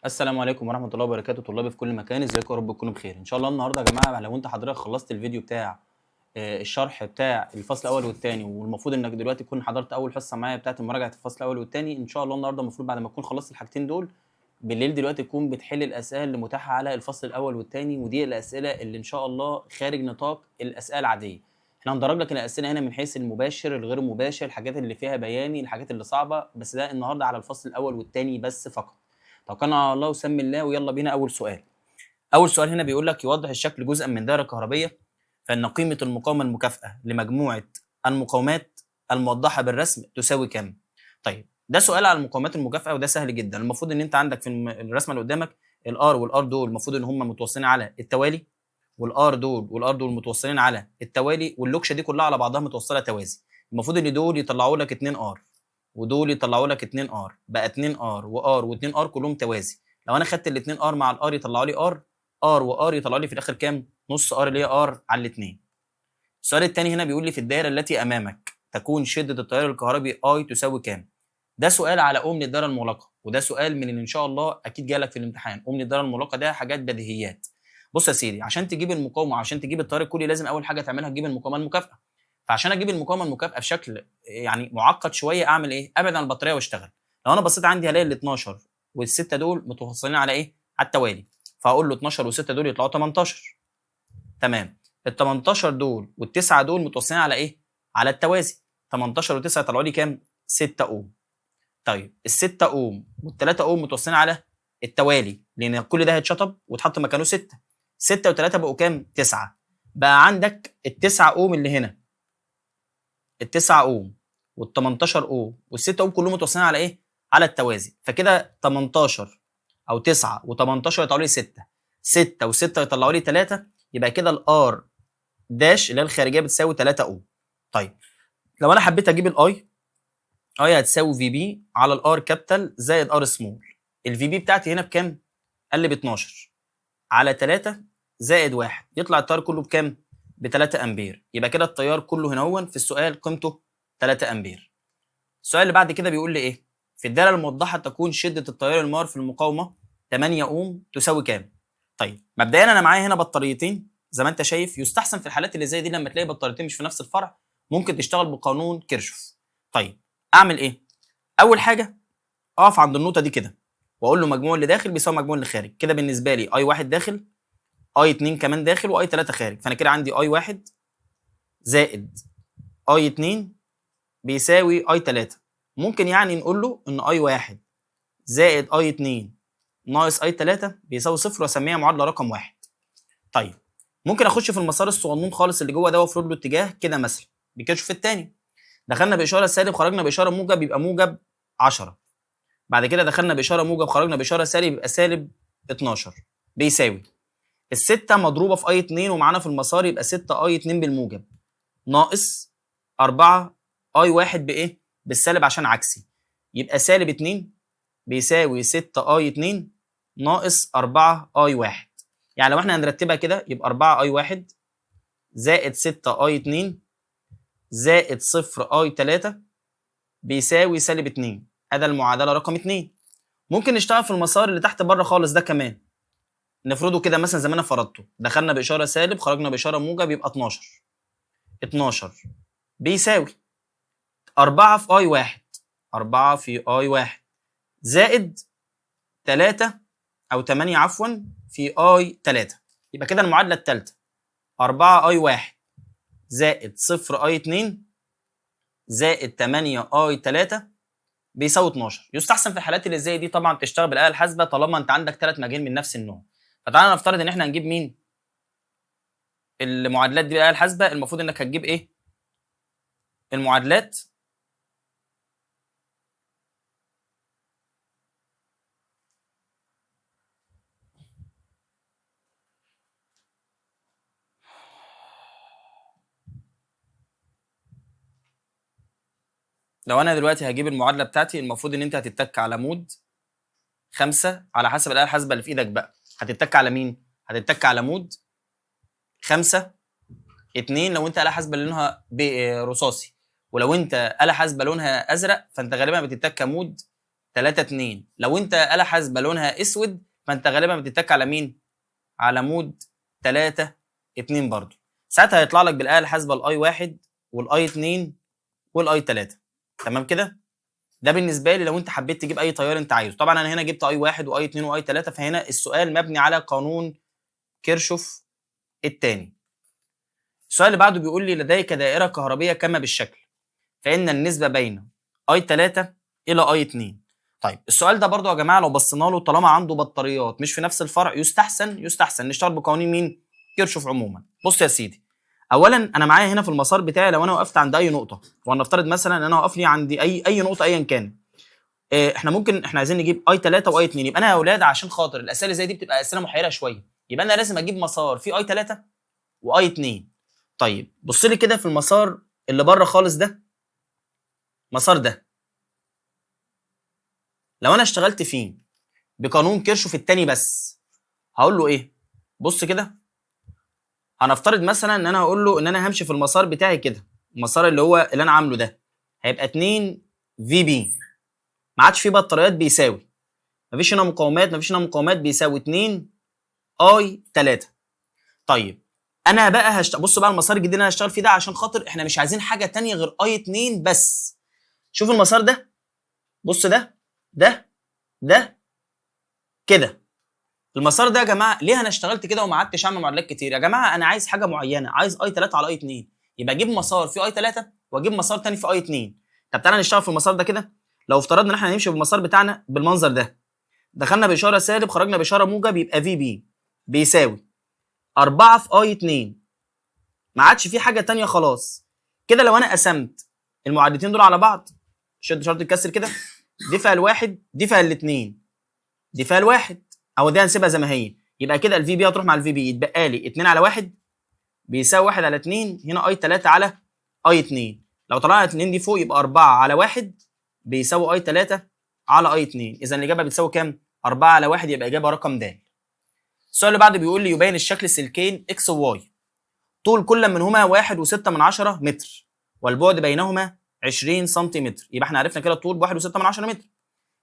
السلام عليكم ورحمة الله وبركاته. طلابي في كل مكان، ازيكم؟ يا رب تكونوا بخير ان شاء الله. النهارده يا جماعة لو انت حضرتك خلصت الفيديو بتاع الشرح بتاع الفصل الاول والثاني، والمفروض انك دلوقتي تكون حضرت اول حصة معايا بتاعت مراجعة الفصل الاول والثاني. ان شاء الله النهارده المفروض بعد ما تكون خلصت الحاجتين دول بالليل دلوقتي تكون بتحل الاسئله اللي متاحه على الفصل الاول والثاني، ودي الاسئله اللي ان شاء الله خارج نطاق الاسئله العاديه. احنا هندرج لك الاسئله هنا من حيث المباشر الغير مباشر، الحاجات اللي فيها بياني، الحاجات اللي صعبه، بس ده النهارده على الفصل الاول والثاني بس فقط. توكلنا على الله وسمي الله ويلا بينا. اول سؤال. اول سؤال هنا بيقول لك يوضح الشكل جزءا من دائره كهربيه فان قيمه المقاومه المكافئه لمجموعه المقاومات الموضحه بالرسم تساوي كام؟ طيب ده سؤال على المقاومات المكافئه وده سهل جدا. المفروض ان انت عندك في الرسمه اللي قدامك الار والار دول المفروض ان هم متوصلين على التوالي، والار دول والار دول متوصلين على التوالي، واللوكشه دي كلها على بعضها متوصله توازي. المفروض ان دول يطلعوا لك 2 ار ودول يطلعوا لك 2 ار، بقى 2 ار وار و2 ار كلهم توازي. لو انا خدت ال2 ار مع الار يطلعوا لي ار، ار وار يطلعوا لي في الاخر كام؟ نص ار اللي هي ار على الاثنين. السؤال الثاني هنا بيقول لي في الدائره التي امامك تكون شده التيار الكهربي اي تساوي كام؟ ده سؤال على اوم للدائره المغلقه، وده سؤال من اللي ان شاء الله اكيد جالك في الامتحان. اوم للدائره المغلقه ده حاجات بديهيات. بص يا سيدي، عشان تجيب المقاومه، عشان تجيب التيار الكلي، لازم اول حاجه تعملها تجيب المقاومه المكافئه. فعشان اجيب المقاومه المكافئه بشكل يعني معقد شويه اعمل ايه؟ ابعد عن البطاريه واشتغل. لو انا بصيت عندي هلاقي ال 12 وال6 دول متوصلين على ايه؟ على التوالي. فهقول له 12 و6 دول يطلعوا 18. تمام. ال 18 دول والتسعه دول متوصلين على ايه؟ على التوازي. 18 و9 يطلعوا لي كام؟ 6 اوم. طيب ال6 اوم وال3 اوم متوصلين على التوالي لان كل ده هيتشطب واتحط مكانه 6. 6 و3 بقوا كام؟ 9. بقى عندك ال9 اوم اللي هنا، ال9 اوم وال18 اوم وال6 اوم كلهم متوصلين على ايه؟ على التوازي. فكده 18 او 9 و18 يطلعوا لي 6، 6 و6 يطلعوا لي 3، يبقى كده الار داش اللي هي الخارجيه بتساوي 3 اوم. طيب لو انا حبيت اجيب الاي، اي هتساوي في بي على الار كابيتال زائد ار سمول. الفي بي بتاعتي هنا بكام؟ قال لي ب 12 على 3 زائد 1، يطلع التيار كله بكام؟ ب 3 امبير. يبقى كده التيار كله هنا هو في السؤال قيمته 3 امبير. السؤال اللي بعد كده بيقول لي ايه؟ في الداله الموضحه تكون شده التيار المار في المقاومه 8 اوم تساوي كام؟ طيب مبدئيا انا معايا هنا بطاريتين زي ما انت شايف. يستحسن في الحالات اللي زي دي لما تلاقي بطاريتين مش في نفس الفرع ممكن تشتغل بقانون كيرشوف. طيب اعمل ايه؟ اول حاجه اقف عند النقطه دي كده واقول له مجموع اللي داخل بيساوي مجموع اللي خارج. كده بالنسبه لي اي 1 داخل، اي 2 كمان داخل، واي 3 خارج. فانا كده عندي اي 1 زائد اي 2 بيساوي اي 3. ممكن يعني نقول له ان اي 1 زائد اي 2 ناقص اي 3 بيساوي صفر واسميها معادله رقم 1. طيب ممكن اخش في المسار الصغنون خالص اللي جوه ده وافرض له اتجاه كده مثلا بكشف الثاني. دخلنا باشاره سالب خرجنا باشاره موجب يبقى موجب 10. بعد كده دخلنا باشاره موجب خرجنا باشاره سالب يبقى سالب 12 بيساوي الستة مضروبه في اي 2 ومعانا في المسار يبقى 6 اي 2 بالموجب ناقص 4 اي 1 بايه؟ بالسالب عشان عكسي. يبقى سالب 2 بيساوي 6 اي 2 ناقص 4 اي 1. يعني لو احنا هنرتبها كده يبقى 4 اي 1 زائد 6 اي 2 زائد 0 اي 3 بيساوي سالب 2. ادي المعادله رقم 2. ممكن نشتغل في المسار اللي تحت بره خالص ده كمان، نفرضه كده مثلا زي ما انا فرضته. دخلنا باشاره سالب خرجنا باشاره موجب يبقى 12. 12 بيساوي 4 في اي 1، 4 في اي 1 زائد 3 او 8 عفوا في اي 3. يبقى كده المعادله الثالثه 4 اي 1 زائد 0 اي 2 زائد 8 اي 3 بيساوي 12. يستحسن في الحالات اللي زي دي طبعا تشتغل بالاله الحاسبه طالما انت عندك 3 مجاهيل من نفس النوع. فتعالى نفترض ان احنا هنجيب مين؟ المعادلات دي بالاله الحاسبه. المفروض انك هتجيب ايه؟ المعادلات لو انا دلوقتي هجيب المعادله بتاعتي المفروض ان انت هتتك على مود 5 على حسب الاله الحاسبه اللي في ايدك بقى. هتتك على مين؟ هتتك على مود 5 2 لو انت اله حاسبه لونها رصاصي، ولو انت اله حاسبه لونها ازرق فانت غالبا بتتك مود 3 2. لو انت آلة حاسبة لونها اسود فانت غالبا بتتك على مين؟ على مود 3 2 برضه. ساعتها هيطلع لك بالآلة الحاسبة الاي 1 والاي 2 والاي 3. تمام كده؟ ده بالنسبه لي لو انت حبيت تجيب اي تيار انت عايزه. طبعا انا هنا جبت اي 1 واي 2 واي 3، فهنا السؤال مبني على قانون كيرشوف الثاني. السؤال اللي بعده بيقول لي لديك دائره كهربيه كما بالشكل، فان النسبه بين اي 3 الى اي 2. طيب السؤال ده برضو يا جماعه لو بصينا له طالما عنده بطاريات مش في نفس الفرع يستحسن نشتغل بقوانين مين؟ كيرشوف عموما. بص يا سيدي، اولا انا معايا هنا في المسار بتاعي لو انا وقفت عند اي نقطه، ولنفترض مثلا ان انا واقف لي عند اي نقطه ايا كان، احنا عايزين نجيب اي 3 واي 2. يبقى انا يا اولاد عشان خاطر الاسئله زي دي بتبقى اسئله محيره شويه، يبقى انا لازم اجيب مسار فيه اي 3 واي 2. طيب بص لي كده في المسار اللي بره خالص ده، المسار ده لو انا اشتغلت فيه بقانون كيرشوف الثاني بس هقول له ايه؟ بص كده، هنفترض مثلا ان انا هقول له ان انا همشي في المسار بتاعي كده، المسار اللي انا عامله ده هيبقى 2 في بي، ما عادش فيه بطاريات بيساوي، مفيش هنا مقاومات بيساوي 2 اي 3. طيب انا بقى بص بقى المسار الجديد اللي انا هشتغل فيه ده عشان خاطر احنا مش عايزين حاجه تانية غير اي 2 بس. شوف المسار ده، بص ده كده. المسار ده يا جماعه ليه انا اشتغلت كده وما قعدتش اعمل معادلات كتير؟ يا جماعه انا عايز حاجه معينه، عايز اي 3 على اي 2، يبقى اجيب مسار فيه اي 3 واجيب مسار تاني فيه اي 2. طب تعالى نشتغل في المسار ده كده. لو افترضنا ان احنا هنمشي بالمسار بتاعنا بالمنظر ده، دخلنا باشاره سالب خرجنا باشاره موجب، يبقى في بي بيساوي 4 في اي 2، ما عادش في حاجه تانية خلاص. كده لو انا قسمت المعادلتين دول على بعض، شد شرط الكسر كده، دي فيها الواحد دي فيها الاثنين، دي فيها الواحد او دي هنسيبها زي ما هي، يبقى كده الفي بي هتروح مع الفي بي، يتبقى لي 2 على 1 بيساوي 1 على 2، هنا اي 3 على اي 2. لو طلعنا 2 دي فوق يبقى 4 على 1 بيساوي اي 3 على اي 2. اذا الاجابه بتساوي كام؟ 4 على 1، يبقى اجابه رقم د. السؤال اللي بعده بيقول لي يبين الشكل سلكين اكس وواي، طول كل منهما 1.6 متر والبعد بينهما 20 سنتيمتر. يبقى احنا عرفنا كده الطول ب 1.6 متر.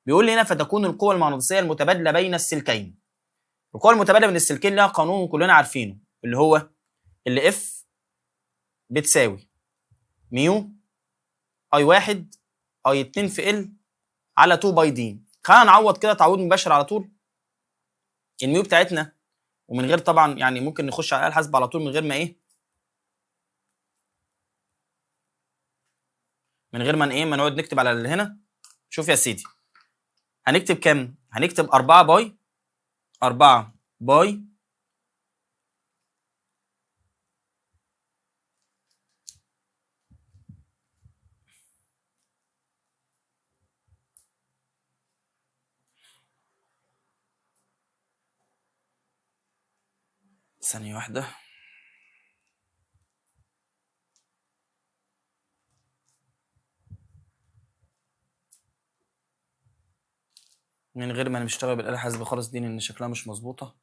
بيقول لي هنا فتكون القوة المغناطيسية المتبادلة بين السلكين. القوة المتبادلة بين السلكين لها قانون كلنا عارفينه، اللي هو اللي اف بتساوي ميو اي 1 اي 2 في ال على 2 باي دي. خلينا نعوض كده تعويض مباشر على طول. الميو بتاعتنا ومن غير طبعا يعني ممكن نخش على الآلة الحاسبة على طول من غير ما ما نقعد نكتب على اللي هنا. شوف يا سيدي، هنكتب كام؟ هنكتب 4 باي ثانية واحدة، من غير ما نشتغل بالآلة الحاسبة خالص دي لأن شكلها مش مظبوطة.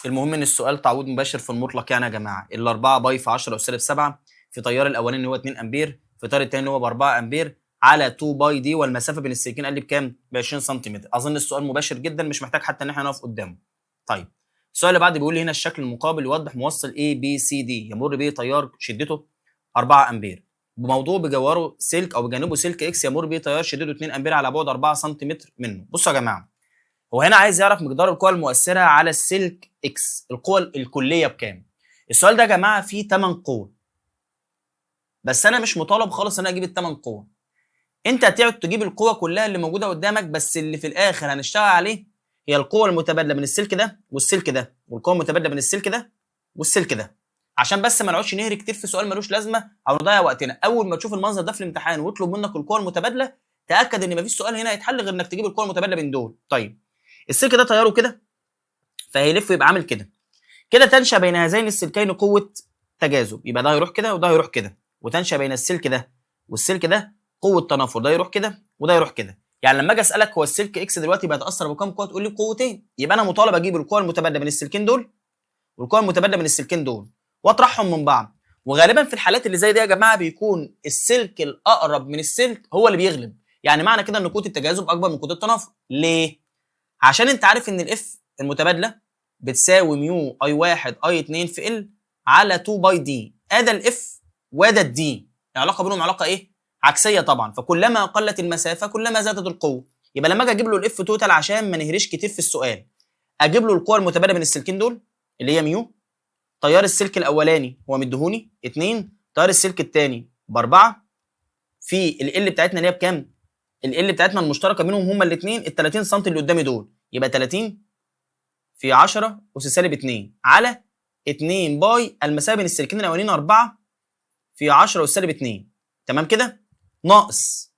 المهم إن السؤال تعويض مباشر في المطلق يعني يا جماعة. ال4 باي في 10 أس 7 في تيار الأولاني اللي هو 2 أمبير، في تيار التاني اللي هو ب 4 أمبير على 2 باي دي، والمسافة بين السلكين قال لي بكام؟ ب 20 سنتيمتر. أظن السؤال مباشر جدا مش محتاج حتى إن احنا نقف قدامه. طيب السؤال اللي بعد بيقول لي هنا الشكل المقابل يوضح موصل A B C D يمر به تيار شدته 4 أمبير بموضوع بجواره سلك او بجانبه سلك اكس يمر به تيار شدته 2 امبير على بعد 4 سنتيمتر منه. بصوا يا جماعه، هو هنا عايز يعرف مقدار القوه المؤثره على السلك اكس، القوه الكليه بكام. السؤال ده يا جماعه فيه 8 قوه، بس انا مش مطالب خالص ان انا اجيب ال8 قوه. انت هتقعد تجيب القوه كلها اللي موجوده قدامك، بس اللي في الاخر هنشتغل عليه هي القوه المتبادله بين السلك ده والسلك ده، والقوه المتبادله بين السلك ده والسلك ده، عشان بس ما نقعدش نهري كتير في سؤال ملوش لازمه او نضيع وقتنا. اول ما تشوف المنظر ده في الامتحان ويطلب منك القوه المتبادله، تاكد ان مفيش سؤال هنا هيتحل غير انك تجيب القوه المتبادله بين دول. طيب السلك ده تياره كده فهيلف يبقى عامل كده، كده تنشا بين هذين السلكين قوه تجاذب، يبقى ده هيروح كده وده هيروح كده، وتنشا بين السلك ده والسلك ده قوه تنافر، ده يروح كده وده يروح كده. يعني لما اجي اسالك هو السلك اكس دلوقتي بيتاثر بكام قوه، تقول لي بقوتين، يبقى انا مطالب اجيب القوه المتبادله بين السلكين دول والقوه المتبادله بين السلكين دول واطرحهم من بعض. وغالبا في الحالات اللي زي دي يا جماعه بيكون السلك الاقرب من السلك هو اللي بيغلب. يعني معنى كده ان قوه التجاذب اكبر من قوه التنافر. ليه؟ عشان انت عارف ان الاف المتبادله بتساوي ميو اي 1 اي 2 في ال على 2 باي دي. ادى الاف وادى الدي، العلاقه بينهم علاقه ايه؟ عكسيه طبعا. فكلما قلت المسافه كلما زادت القوه. يبقى لما اجي اجيب له الاف توتال عشان ما نهريش كتير في السؤال، اجيب له القوه المتبادله بين السلكين دول اللي هي ميو. تيار السلك الاولاني هو مديهوني 2، تيار السلك الثاني ب4، في ال بتاعتنا اللي هي بكام؟ ال بتاعتنا المشتركه بينهم هما الاثنين ال 30 سم اللي قدامي دول، يبقى 30 في 10 اس سالب 2 على 2 باي المسافه بين السلكين الاولانيين 4 في 10 اس سالب 2. تمام كده؟ ناقص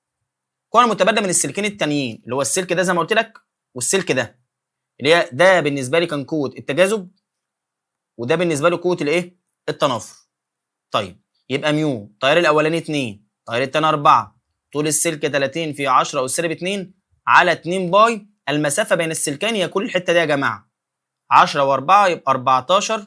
القوه المتبادله من السلكين التانيين اللي هو السلك ده زي ما قلت لك والسلك ده، اللي هي ده بالنسبه لي كان قوه التجاذب وده بالنسبه لي قوه الايه؟ التنافر. طيب يبقى ميو التيار الاولاني 2، التيار الثاني 4، طول السلك 30 في 10 اس سالب 2 على 2 باي المسافه بين السلكين هي كل الحته دي يا جماعه 10 و4 يبقى 14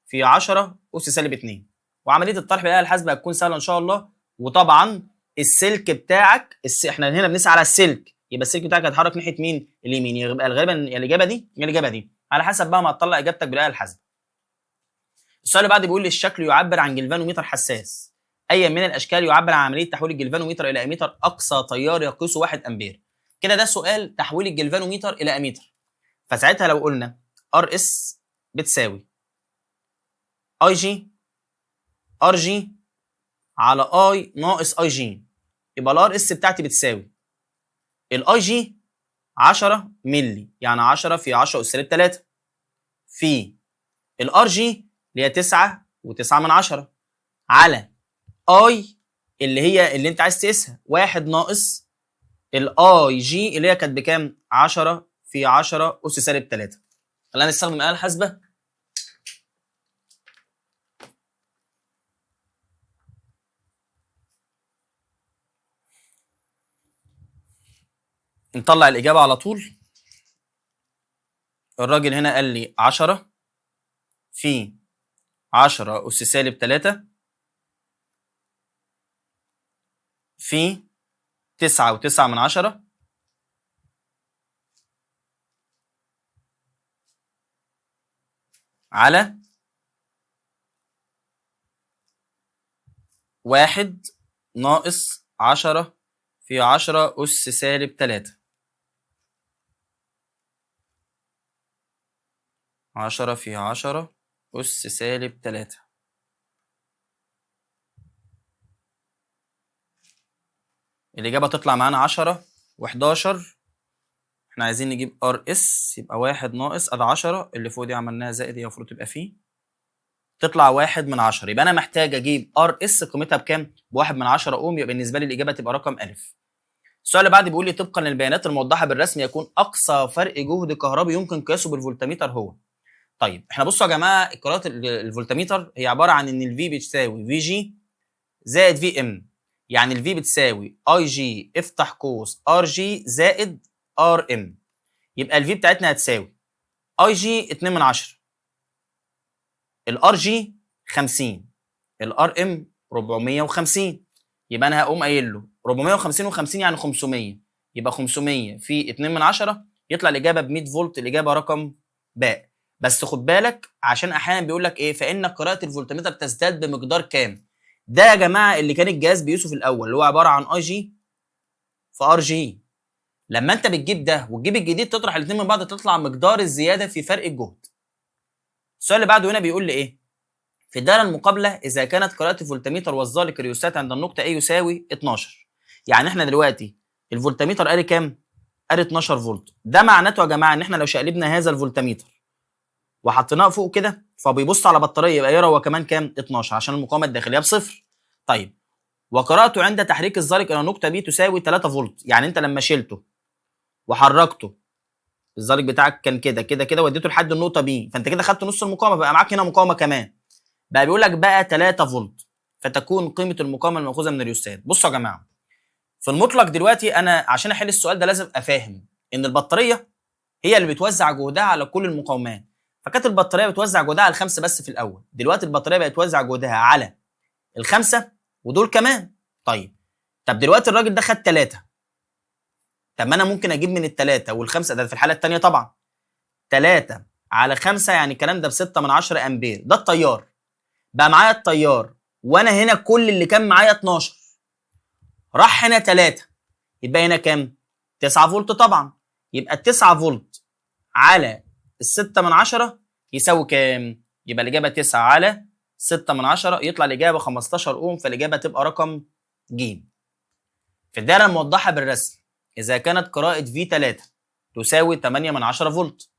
في 10 اس سالب 2. وعمليه الطرح بالاله الحاسبه هتكون سهله ان شاء الله. وطبعا السلك بتاعك احنا هنا بنسعى على السلك، يبقى السلك بتاعك هيتحرك ناحيه مين؟ اليمين. يبقى غالبا الاجابه دي يا الاجابه دي على حسب بقى ما تطلع اجابتك بالاله الحاسبه. السؤال اللي بعده بيقول لي الشكل يعبر عن جلفانومتر حساس، اي من الاشكال يعبر عن عمليه تحويل الجلفانومتر الى اميتر اقصى تيار يقيسه 1 امبير. كده ده سؤال تحويل الجلفانومتر الى اميتر. فساعتها لو قلنا ار اس بتساوي اي جي ار جي على اي ناقص اي جي، يبقى الار اس بتاعتي بتساوي الاي جي 10 مللي يعني 10 في 10 اس سالب 3 في الار جي اللي هي 9 و9 من 10 على اي اللي هي اللي انت عايز تقيسها 1 ناقص الاي جي اللي هي كانت بكام؟ 10 في 10 اس سالب 3. خلينا نستخدم الاله الحاسبه. نطلع الاجابه على طول. الراجل هنا قال لي 10 في 10 اس سالب 3 في 9 و9 من 10 على 1 ناقص 10 في 10 أس سالب 3. 10 في 10 أس سالب 3. الإجابة تطلع معانا 10 و11. احنا عايزين نجيب ار اس، يبقى 1 ناقص ادي 10 اللي فوق دي عملناها زائد، هي المفروض تبقى فيه تطلع 1 من 10. يبقى انا محتاج اجيب ار اس قيمتها بكام؟ ب1 من 10 اوم. يبقى بالنسبه لي الاجابه تبقى رقم الف. السؤال اللي بعد بيقول لي طبقا للبيانات الموضحه بالرسم يكون اقصى فرق جهد كهربي يمكن قياسه بالفولتميتر هو. طيب احنا بصوا يا جماعه، قراءه الفولتميتر هي عباره عن ان الفي بتساوي في جي زائد في ام. يعني الفي بتساوي اي جي افتح قوس ار جي زائد ار ام. يبقى الفي بتاعتنا هتساوي اي جي 2 من 10، الار جي 50، الار ام 450. يبقى انا هقوم قايل له 450 و50 يعني 500، يبقى 500 في 2 من 10 يطلع الاجابه ب 100 فولت. الاجابه رقم باء. بس خد بالك عشان احيانا بيقول لك ايه، فان قراءه الفولتمتر تزداد بمقدار كام. ده يا جماعه اللي كان الجهاز بيقيسه في الاول اللي هو عباره عن اي جي في ار جي. لما انت بتجيب ده وتجيب الجديد تطرح الاثنين من بعض تطلع مقدار الزياده في فرق الجهد. السؤال اللي بعده هنا بيقول لي ايه؟ في الدائره المقابله اذا كانت قراءه الفولتميتر والظالق الريوسات عند النقطه A يساوي 12. يعني احنا دلوقتي الفولتميتر قال كام؟ قال 12 فولت. ده معناته يا جماعه ان احنا لو شقلبنا هذا الفولتميتر وحطيناه فوق كده فبيبص على بطاريه يبقى يرى هو كمان كام؟ 12 عشان المقاومه الداخليه بصفر. طيب وقراءته عند تحريك الظالق الى النقطه B تساوي 3 فولت. يعني انت لما شلته وحركته الظالق بتاعك كان كده كده كده وديته لحد النقطه B، فانت كده خدت نص المقاومه بقى معاك هنا مقاومه كمان. بقى بيقول لك بقى 3 فولت فتكون قيمه المقاومه المأخوذه من الريوستات. بصوا يا جماعه في المطلق دلوقتي انا عشان احل السؤال ده لازم افهم ان البطاريه هي اللي بتوزع جهدها على كل المقاومات. فكانت البطاريه بتوزع جهدها على الخمسه بس في الاول، دلوقتي البطاريه بقت توزع جهدها على الخمسه ودول كمان. طب دلوقتي الراجل ده خد 3 طب ما انا ممكن اجيب من الثلاثه والخمسه، ده في الحاله الثانيه طبعا. 3 على 5 يعني الكلام ده ب 6 من 10 امبير، ده التيار. بقى معايا التيار وانا هنا كل اللي كان معايا 12، راح هنا 3، يبقى هنا كام؟ 9 فولت طبعا. يبقى ال 9 فولت على ال 6 من 10 يساوي كام؟ يبقى الاجابه 9 على 6 من 10، يطلع الاجابه 15 اوم، فالاجابه تبقى رقم ج. في الدائره الموضحه بالرسم، اذا كانت قراءه في 3 تساوي 8 من 10 فولت،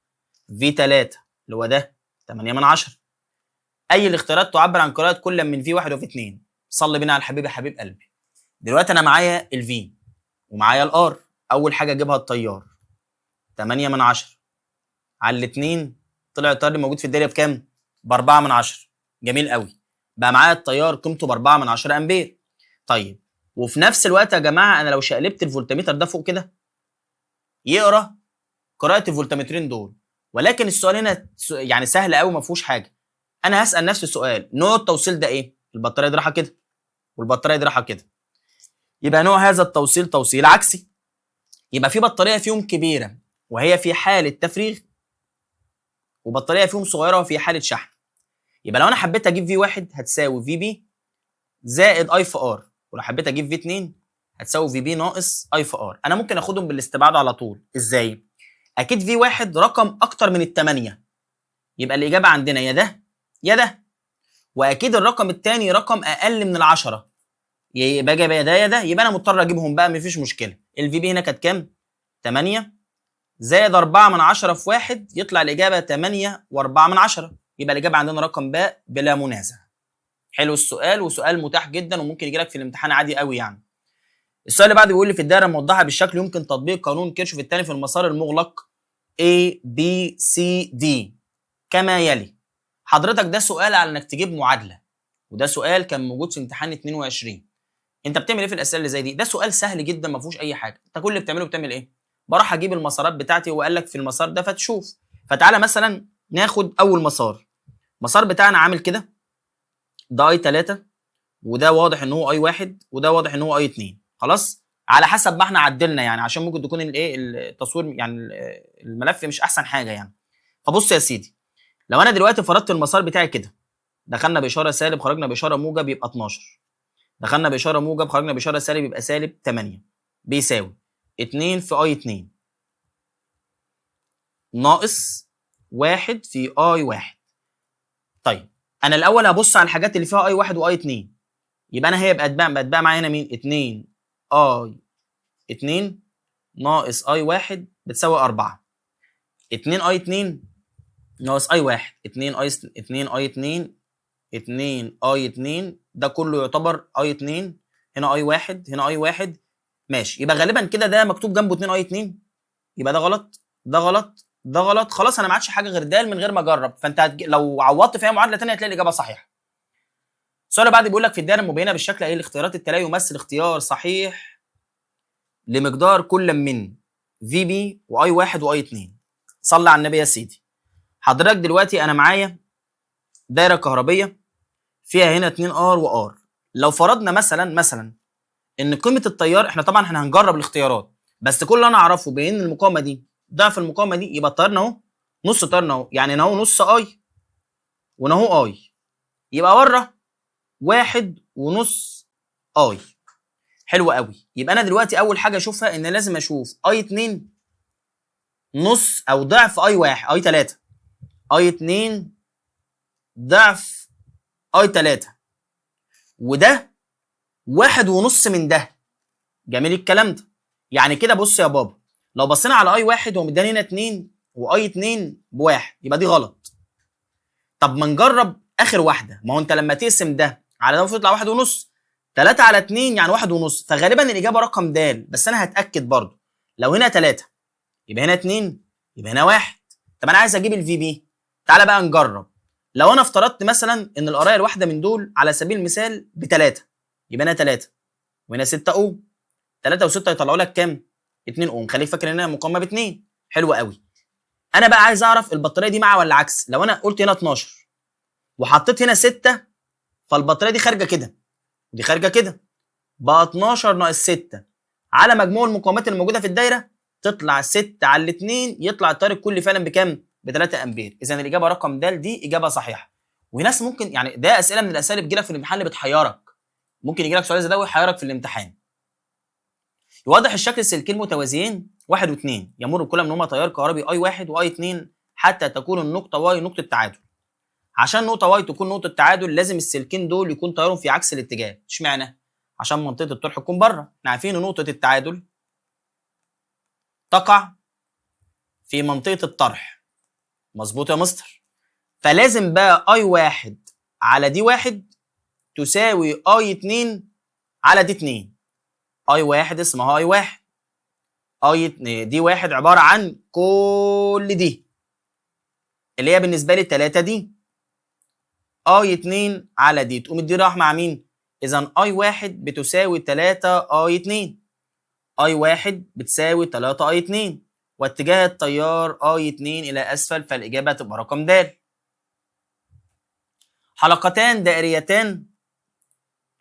في 3 اللي هو ده 8 من 10، اي الاختيارات تعبر عن قراءه كل من في 1 وفي 2؟ صلي بينا على الحبيب يا حبيب قلبي. دلوقتي انا معايا الفي ومعايا الار، اول حاجه اجيبها التيار 8 من 10 على الاثنين، طلع التيار اللي موجود في الدايره بكام؟ ب 4 من 10. جميل قوي. بقى معايا التيار قيمته ب 4 من 10 امبير. طيب وفي نفس الوقت يا جماعه انا لو شقلبت الفولتميتر ده فوق كده يقرا قراءه الفولتمترين دول، ولكن السؤال هنا يعني سهل قوي ما فيهوش حاجه. انا هسال نفس السؤال، نوع التوصيل ده ايه؟ البطاريه دي رايحه كده والبطاريه دي رايحه كده، يبقى نوع هذا التوصيل توصيل عكسي. يبقى في بطاريه فيهم كبيره وهي في حاله تفريغ، وبطاريه فيهم صغيره وفي حاله شحن. يبقى لو انا حبيت اجيب في 1 هتساوي في بي زائد اي في ار، ولو حبيت اجيب في 2 هتساوي في بي ناقص اي في ار. انا ممكن اخدهم بالاستبعاد على طول. ازاي؟ اكيد في 1 رقم اكتر من الثمانيه، يبقى الاجابه عندنا يا ده يا ده، واكيد الرقم الثاني رقم اقل من ال10، يبقى يا ده يا ده، يبقى انا مضطر اجيبهم بقى مفيش مشكله. الفي بي هنا كانت كام؟ 8 زائد 4 من 10 في 1، يطلع الاجابه 8 و4 من 10، يبقى الاجابه عندنا رقم باء بلا منازع. حلو السؤال، وسؤال متاح جدا وممكن يجي لك في الامتحان عادي قوي يعني. السؤال اللي بعده بيقول لي في الدائره الموضحه بالشكل يمكن تطبيق قانون كيرشوف الثاني في المسار المغلق A B C D كما يلي. حضرتك ده سؤال على انك تجيب معادله، وده سؤال كان موجود في امتحان 22. انت بتعمل ايه في الاسئله اللي زي دي؟ ده سؤال سهل جدا ما فيهوش اي حاجه. انت كل اللي بتعمله بتعمل ايه؟ بروح اجيب المسارات بتاعتي، وقال لك في المسار ده فتشوف. فتعالى مثلا ناخد اول مسار. المسار بتاعنا عامل كده، ده اي 3 وده واضح ان هو اي 1 وده واضح ان هو اي 2. خلاص على حسب ما احنا عدلنا يعني، عشان ممكن تكون الايه التصوير يعني الملف مش احسن حاجه يعني. فبص يا سيدي، لو انا دلوقتي فرضت المسار بتاعي كده، دخلنا باشاره سالب خرجنا باشاره موجب يبقى 12، دخلنا باشاره موجب خرجنا باشاره سالب يبقى سالب 8، بيساوي 2 في اي 2 ناقص 1 في اي 1. طيب انا الاول هبص على الحاجات اللي فيها اي 1 واي 2، يبقى انا هيبقى اتبقى معايا هنا مين؟ 2 اي 2 ناقص اي 1 بتساوي 4. 2 اي 2 ناقص اي 1، 2 اي 2 اي 2 2 اي 2، ده كله يعتبر اي 2، هنا اي 1 هنا اي 1. ماشي، يبقى غالبا كده ده مكتوب جنبه 2 اي 2، يبقى ده غلط ده غلط ده غلط. خلاص انا ما عادش حاجه غير د من غير ما اجرب، فانت لو عوضت فيها معادله ثانيه هتلاقي الاجابه صحيحه. السؤال اللي بعد بيقول لك في الدائره المبينه بالشكل ايه الاختيارات التاليه يمثل اختيار صحيح لمقدار كل من في بي واي 1 واي 2. صلي على النبي يا سيدي. حضرتك دلوقتي انا معايا دايره كهربيه فيها هنا 2 ار وار. لو فرضنا مثلا ان قيمه التيار، احنا طبعا هنجرب الاختيارات، بس كل اللي انا اعرفه بان المقاومه دي ضعف المقاومه دي، يبقى التيار اهو نص تيار اهو، يعني اهو نص اي ونهو اي، يبقى بره 1.5 اي. حلو قوي. يبقى انا دلوقتي اول حاجه اشوفها ان لازم اشوف اي 2 نص او ضعف اي 1 اي 3، اي 2 ضعف اي 3، وده 1.5 من ده. جميل الكلام ده. يعني كده بص يا بابا، لو بصينا على اي 1 هو مداني هنا 2 واي 2 بواحد، يبقى دي غلط. طب ما نجرب اخر واحده، ما هو انت لما تقسم ده على ده المفروض يطلع 1.5، 3 على 2 يعني 1.5، فغالبا الاجابه رقم د، بس انا هتاكد برضو. لو هنا 3 يبقى هنا 2 يبقى هنا 1. طب انا عايز اجيب الفي بي، تعالى بقى نجرب. لو انا افترضت مثلا ان القرايه الواحده من دول على سبيل المثال ب3، يبقى هنا 3 وهنا 6 اوم، 3 و6 يطلعوا لك كام؟ 2 اوم. خليك فاكر ان انا مقاومه ب2. حلو قوي. انا بقى عايز اعرف البطاريه دي مع ولا عكس. لو انا قلت هنا 12 وحطيت هنا 6، فالبطاريه دي خارجه كده ودي خارجه كده، بقى 12 ناقص 6 على مجموع المقاومات الموجوده في الدايره تطلع 6 على الاثنين، يطلع التيار الكلي فعلا بكام؟ ب 3 امبير. اذا الاجابه رقم د دي اجابه صحيحه. وناس ممكن يعني ده اسئله من الاسئله اللي بتجيلك في الامتحان اللي بتحيرك، ممكن يجي لك سؤال زي ده ويحيرك في الامتحان. يوضح الشكل السلكين متوازيين 1 و2 يمر كل منهما تيار كهربي اي 1 واي 2 حتى تكون النقطه واي نقطه تعادل. عشان نقطه واي تكون نقطه تعادل لازم السلكين دول يكون تيارهم في عكس الاتجاه. اشمعنى؟ عشان منطقه الطرح تكون بره. احنا عارفين ان نقطه التعادل تقع في منطقه الطرح. مظبوط يا مستر؟ فلازم بقى اي 1 على دي 1 تساوي اي 2 على دي 2. اي 1 اسمها اي 1، اي دي 1 عباره عن كل دي اللي هي بالنسبه لي 3 دي. اي 2 على دي تقوم دي راح مع مين؟ اذا اي 1 بتساوي 3 اي 2. اي 1 بتساوي 3 اي 2 واتجاه التيار اي 2 الى اسفل، فالاجابه تبقى رقم د. حلقتان دائريتان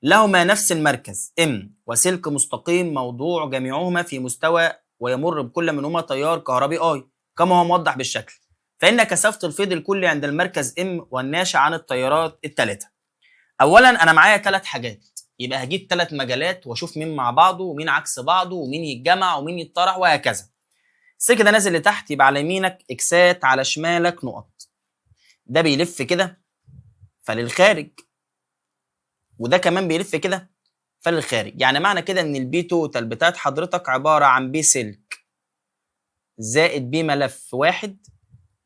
لهما نفس المركز M وسلك مستقيم موضوع جميعهما في مستوى ويمر بكل منهما تيار كهربي I كما هو موضح بالشكل، فإن كثافة الفيض الكلي عند المركز M والناشئ عن التيارات الثلاثة. أولا أنا معايا 3 حاجات، يبقى هجيب 3 مجالات وأشوف مين مع بعضه ومين عكس بعضه ومين يتجمع ومين يتطرح وهكذا. السلك ده نازل لتحت يبقى على يمينك إكسات على شمالك نقط. ده بيلف كده فللخارج، وده كمان بيلف كده فللخارج. يعني معنى كده ان البي توتال بتاعت حضرتك عباره عن بي سلك زائد بي ملف 1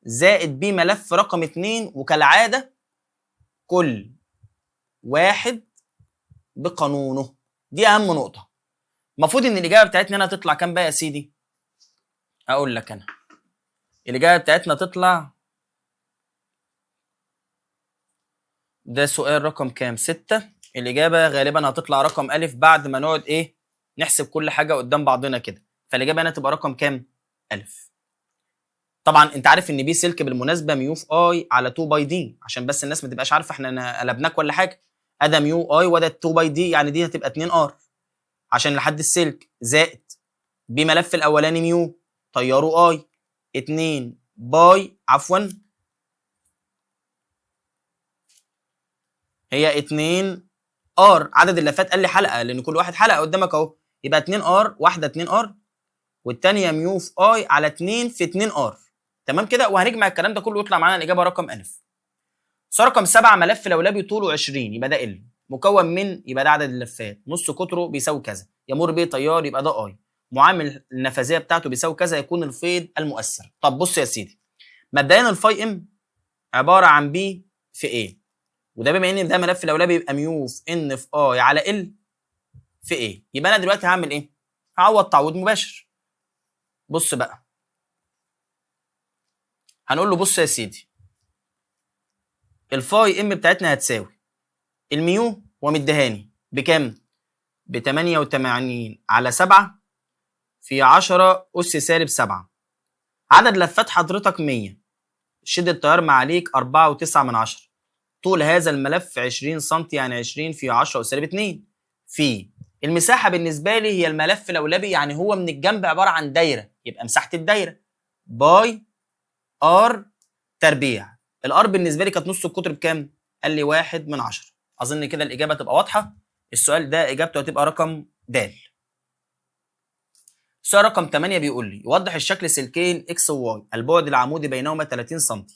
زائد بي ملف رقم 2، وكالعاده كل واحد بقانونه. دي اهم نقطه. المفروض ان الاجابه بتاعتنا هنا تطلع كام بقى يا سيدي؟ اقول لك انا الاجابه بتاعتنا تطلع، ده سؤال رقم كام؟ 6. الإجابة غالبا هتطلع رقم ألف بعد ما نقعد إيه؟ نحسب كل حاجة قدام بعضنا كده، فالإجابة هنا تبقى رقم كام؟ ألف. طبعا أنت عارف إن بي سلك بالمناسبة ميو في أي على 2 باي دي، عشان بس الناس ما تبقاش عارفة إحنا قلبناك ولا حاجة. أدا ميو أي وده 2 باي دي، يعني دي هتبقى 2 ار عشان لحد السلك، زائد بي ملف الأولاني ميو طياره أي 2 باي عفوا هي 2 ار. عدد اللفات قال لي حلقه لان كل واحد حلقه قدامك اهو، يبقى 2 ار، واحده 2 ار والثانيه ميو في اي على 2 في 2 ار. تمام كده؟ وهنجمع الكلام ده كله ويطلع معانا الاجابه رقم الف. سؤال رقم 7 ملف لولبي طوله 20 يبقى ده ال مكون من، يبقى ده عدد اللفات، نص قطره بيساوي كذا، يمر به تيار يبقى ده اي، معامل النفاذيه بتاعته بيساوي كذا، يكون الفيض المؤثر. طب بص يا سيدي، مبدئيا الفاي ام عباره عن بي في ايه، وده بما ان ده ملف لولبي يبقى ميو في ان في اي على ال في ايه. يبقى انا دلوقتي هعمل ايه؟ هعوض تعويض مباشر. بص بقى، هنقول له بص يا سيدي، الفاي ام بتاعتنا هتساوي الميو ومديهاني بكام؟ ب 88 على 7 في 10 اس سالب 7. عدد لفات حضرتك 100، شدة التيار معاليك 4.9، طول هذا الملف 20 سم يعني 20 في 10 اس سالب 2. في المساحة بالنسبة لي هي الملف لولبي، يعني هو من الجنب عبارة عن دايرة، يبقى مساحة الدايرة باي ار تربيع. الار بالنسبة لي كانت نص القطر بكام؟ قال لي 1/10. أظن كده الإجابة تبقى واضحة. السؤال ده إجابته هتبقى رقم د. السؤال رقم 8 بيقول لي يوضح الشكل سلكين اكس وواي، البعد العمودي بينهما 30 سم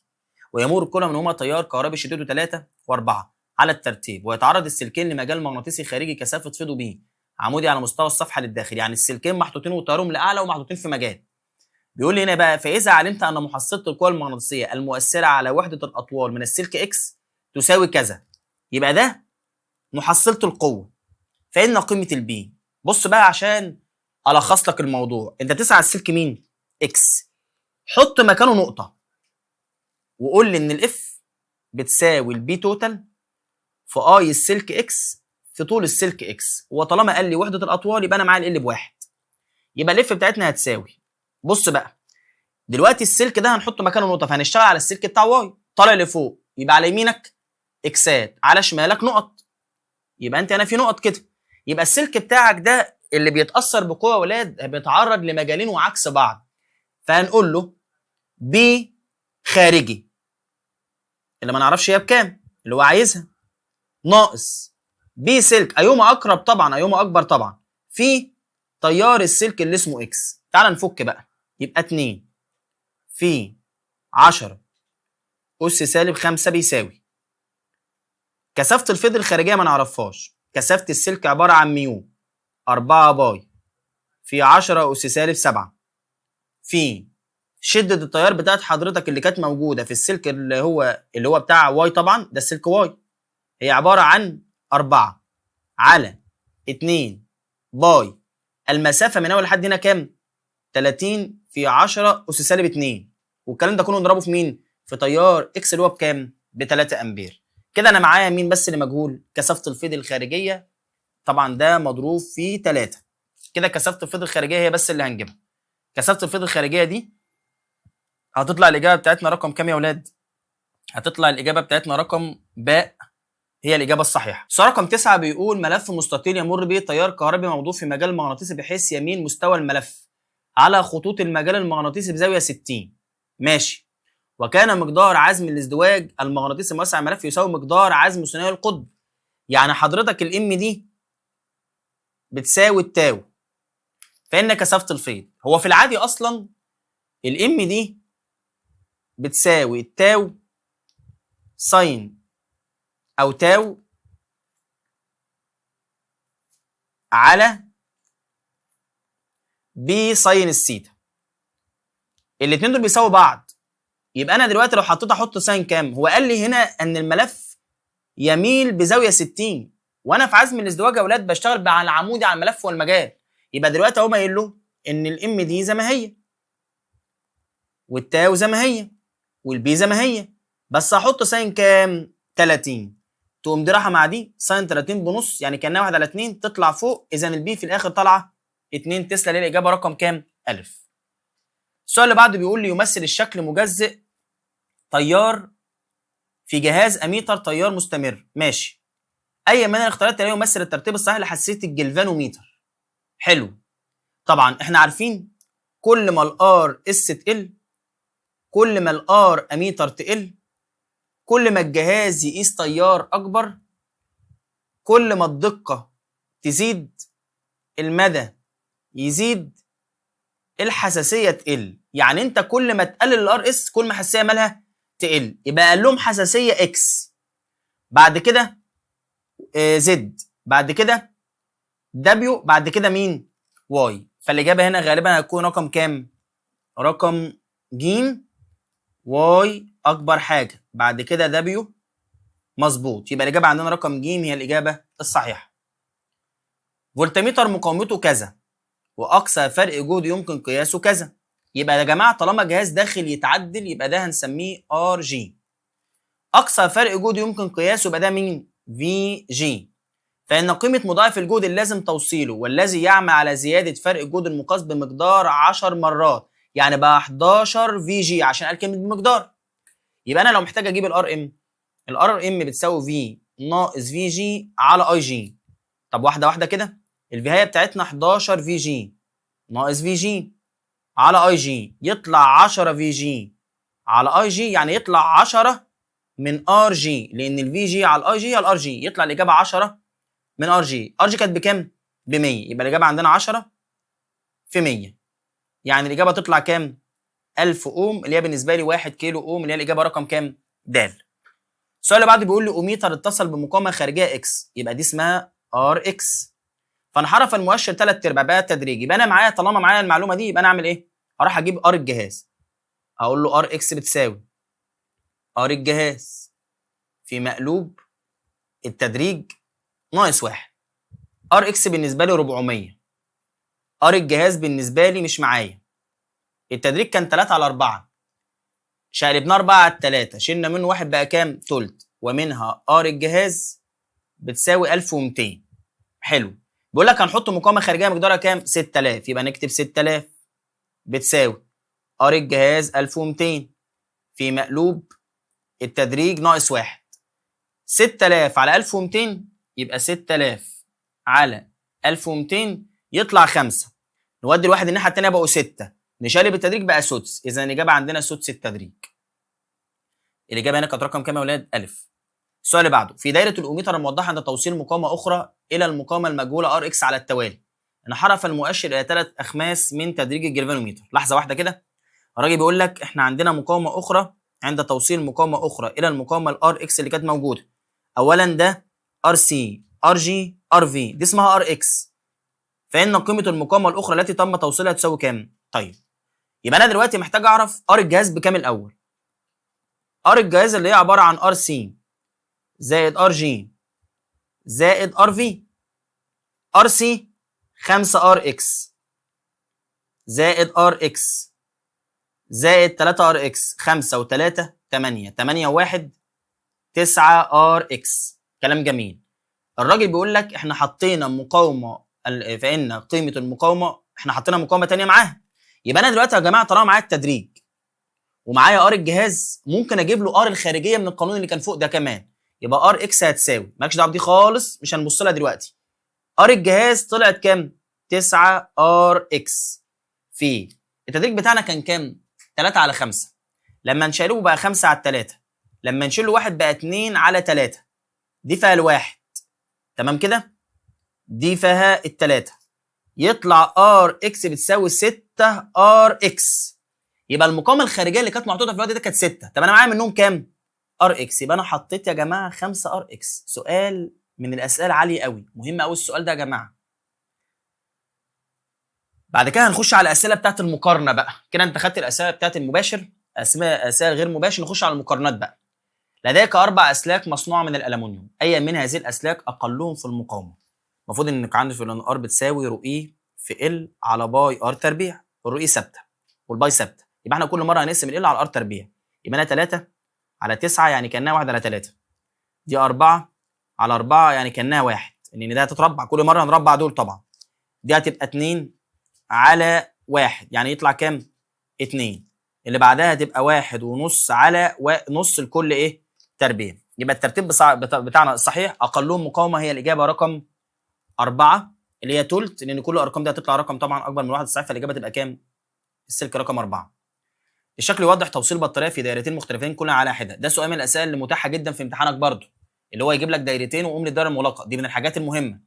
ويمر كل منهما تيار كهربي شدته 3 و4 على الترتيب، ويتعرض السلكين لمجال مغناطيسي خارجي كثافه فيضه ب عمودي على مستوى الصفحه للداخل. يعني السلكين محطوطين وتيارهم لاعلى ومحطوطين في مجال. بيقول لي هنا بقى، فاذا علمت ان محصله القوى المغناطيسيه المؤثره على وحده الاطوال من السلك اكس تساوي كذا، يبقى ده محصله القوه، فان قيمه البي. بص بقى عشان الخص لك الموضوع، انت تسعى على السلك مين؟ اكس، حط مكانه نقطه وقول لي ان الاف بتساوي البي توتال في اي السلك اكس في طول السلك اكس، وطالما قال لي وحده الاطوال يبقى انا معايا ال بواحد، يبقى الاف بتاعتنا هتساوي. بص بقى دلوقتي السلك ده هنحط مكانه نقطه، فهنشتغل على السلك بتاع واي طالع لفوق، يبقى على يمينك اكسات على شمالك نقط، يبقى انت هنا في نقط كده. يبقى السلك بتاعك ده اللي بيتاثر بقوه يا ولاد بيتعرض لمجالين وعكس بعض، فهنقول له بي خارجي اللي ما نعرفش هي بكام اللي هو عايزها، ناقص بي سلك ايهما اقرب طبعا ايهما اكبر طبعا في تيار السلك اللي اسمه اكس. تعال نفك بقى، يبقى 2 في 10 اس سالب 5 بيساوي كثافه الفيض الخارجيه ما نعرفهاش، كثافه السلك عباره عن ميو 4 باي في 10 اس سالب 7 في شده التيار بتاعت حضرتك اللي كانت موجوده في السلك اللي هو بتاع واي، طبعا ده السلك واي، هي عباره عن 4 على 2 باي، المسافه من اول لحد هنا كام؟ 30 في 10 اس سالب 2، والكلام ده كله نضربه في مين؟ في تيار اكس اللي هو بكام؟ ب 3 امبير. كده انا معايا مين بس اللي مجهول؟ كثافه الفيض الخارجيه، طبعا ده مضروب في 3. كده كثافه الفيض الخارجيه هي بس اللي هنجيبها. كثافه الفيض الخارجيه دي هتطلع الاجابه بتاعتنا رقم كام يا اولاد؟ هتطلع الاجابه بتاعتنا رقم باء، هي الاجابه الصحيحه. السؤال رقم 9 بيقول ملف مستطيل يمر به تيار كهربي موضوع في مجال مغناطيسي بحيث يميل مستوى الملف على خطوط المجال المغناطيسي بزاويه 60. ماشي. وكان مقدار عزم الازدواج المغناطيسي موسع الملف يساوي مقدار عزم ثنائي القطب. يعني حضرتك الام دي بتساوي التاو، فان كثافه الفيض هو في العادي اصلا الام دي بتساوي التاو ساين او تاو على بي ساين الثيتا، الاثنين دول بيساووا بعض. يبقى انا دلوقتي لو حطيت احط ساين كام؟ هو قال لي هنا ان الملف يميل بزاويه 60، وانا في عزم الازدواج يا اولاد بشتغل على العمودي على الملف والمجال. يبقى دلوقتي اهو قايل له ان الام دي زي ما هي، والتاو زي ما هي، والبي زي ما هي، بس هحط ساين كام؟ 30. تقوم دي راحه مع دي، ساين 30 بنص يعني كانها 1 على 2 تطلع فوق، اذا البي في الاخر طالعه 2 تسلا. ليه الاجابه رقم كام؟ الف. السؤال اللي بعده بيقول لي يمثل الشكل مجزئ تيار في جهاز اميتر تيار مستمر. ماشي. اي من الاختيارات التاليه يمثل الترتيب الصحيح لحساسيه الجلفانوميتر. حلو. طبعا احنا عارفين كل ما الار اس تقل، كل ما الار اميتر تقل، كل ما الجهاز يقيس تيار اكبر، كل ما الدقه تزيد، المدى يزيد، الحساسيه تقل. يعني انت كل ما تقلل الار اس كل ما الحساسيه مالها تقل. يبقى قال لهم حساسيه اكس، بعد كده زد، بعد كده دبليو، بعد كده مين؟ واي. فالاجابه هنا غالبا هتكون رقم كام؟ رقم ج، واي اكبر حاجه، بعد كده دبليو. مظبوط. يبقى الاجابه عندنا رقم ج هي الاجابه الصحيحه. فولتميتر مقاومته كذا واقصى فرق جهد يمكن قياسه كذا. يبقى يا جماعه طالما جهاز داخل يتعدل يبقى ده هنسميه ار جي. اقصى فرق جهد يمكن قياسه يبقى ده مين؟ في جي. فان قيمه مضاعف الجهد اللازم توصيله والذي يعمل على زياده فرق الجهد المقاس بمقدار 10 مرات، يعني بقى 11 في جي عشان قال كلمه بمقدار. يبقى انا لو محتاج اجيب الار ام، الار ام بتساوي في ناقص في جي على اي جي. طب واحده واحده كده، الفيهايه بتاعتنا 11 في جي ناقص في جي على اي جي، يطلع 10 في جي على اي جي، يعني يطلع 10 من ار جي، لان الفي جي على الاي جي على الار جي، يطلع الاجابه 10 من ار جي. ار جي كانت بكام؟ ب 100. يبقى الاجابه عندنا 10 في 100، يعني الاجابه تطلع كام؟ 1000 اوم، اللي هي بالنسبه لي 1 كيلو اوم، اللي هي الاجابه رقم كام؟ د. السؤال اللي بعده بيقول لي اوميتر اتصل بمقاومه خارجيه اكس، يبقى دي اسمها ار اكس. فانحرف المؤشر 3/4 بقى تدريجي. يبقى انا معايا، طالما معايا المعلومه دي يبقى انا اعمل ايه؟ اروح اجيب ار الجهاز، اقول له ار اكس بتساوي ار الجهاز في مقلوب التدريج ناقص 1. ار اكس بالنسبه لي 400، ار الجهاز بالنسبه لي مش معايا. التدريج كان 3 على 4، شقلبناه 4 على 3، شلنا منه 1 بقى كام؟ تلت، ومنها ار الجهاز بتساوي 1200. حلو. بيقول لك هنحط مقاومه خارجيه مقدارها كام؟ 6000. يبقى نكتب 6000 بتساوي ار الجهاز 1200 في مقلوب التدريج ناقص 1. 6000 على 1200 يبقى 6000 على 1200 يطلع 5. نودي الواحد الناحيه الثانيه بقوا 6. نشالب التدريج بقى سدس. اذا الاجابه عندنا سدس التدريج. الاجابه هنا كانت رقم كام يا اولاد؟ الف. السؤال اللي بعده، في دايره الاوميتر الموضحه عند توصيل مقاومه اخرى الى المقاومه المجهوله ار اكس على التوالي، انحرف المؤشر الى 3 اخماس من تدريج الجلفانوميتر. لحظه واحده كده، الراجل بيقول لك احنا عندنا مقاومه اخرى عند توصيل مقاومه اخرى الى المقاومه الار اكس اللي كانت موجوده. اولا ده ار سي، ار جي، ار في، دي اسمها ار اكس. فان قيمه المقاومه الاخرى التي تم توصيلها تساوي كام؟ طيب يبقى انا دلوقتي محتاج اعرف ار الجهاز بكام الاول. ار الجهاز اللي هي عباره عن ار سي زائد ار جي زائد ار في. ار سي 5 ار اكس زائد ار اكس زائد 3 ار اكس. 5 و3 8، 8 و1 9 ار اكس. كلام جميل. الراجل بيقول لك احنا حطينا مقاومه، فان قيمه المقاومه احنا حطينا مقاومه ثانيه معاها. يبقى انا دلوقتي يا جماعه طالما معايا التدريج ومعايا ار الجهاز، ممكن اجيب له ار الخارجيه من القانون اللي كان فوق ده كمان. يبقى ار اكس هتساوي، مالكش دعوه بدي خالص، مش هنبص لها دلوقتي. ار الجهاز طلعت كام؟ 9 ار اكس في التدريج بتاعنا كان كام؟ 3 على 5. لما نشيله بقى 5 على 3. لما نشيله 1 بقى 2 على 3. دي فيها الواحد. تمام كده؟ دي فيها التلاتة. يطلع ار اكس بتساوي 6 ار اكس. يبقى المقاومه الخارجيه اللي كانت محطوطه في الوقت ده كانت 6. طب انا معايا منهم كام؟ ار اكس. يبقى انا حطيت يا جماعه 5 ار اكس. سؤال من الاسئله العاليه قوي، مهم قوي السؤال ده يا جماعه. بعد كده هنخش على الاسئله بتاعت المقارنه بقى. كده انت خدت الاسئله بتاعت المباشر، اسئله غير مباشر. نخش على المقارنات بقى. لديك 4 اسلاك مصنوعه من الالومنيوم، اي من هذه الاسلاك اقلهم في المقاومه. المفروض انك عندك في ار بتساوي رو اي في ال على باي ار تربيع. الرو اي ثابته والباي ثابته، يبقى احنا كل مره هنقسم ال على ار تربيع. يبقى انا 3 على 9 يعني كانها 1 على 3. دي 4 على 4 يعني كانها 1، لان ده هتتربع كل مره هنربع دول طبعا. دي هتبقى 2 على 1 يعني يطلع كام؟ 2. اللي بعدها هتبقى 1 ونص على نص الكل ايه؟ تربيع. يبقى الترتيب بتاعنا الصحيح اقلهم مقاومه هي الاجابه رقم 4 اللي هي تلت، لان كل الارقام دي هتطلع رقم طبعا اكبر من 1 صحيح، فالاجابه تبقى كام؟ السلك رقم 4. الشكل يوضح توصيل بطاريه في دايرتين مختلفين كل على حده. ده سؤال من الاسئله اللي متاحه جدا في امتحانك برضه، اللي هو يجيب لك دايرتين وقوم للدايره المغلقه. دي من الحاجات المهمه.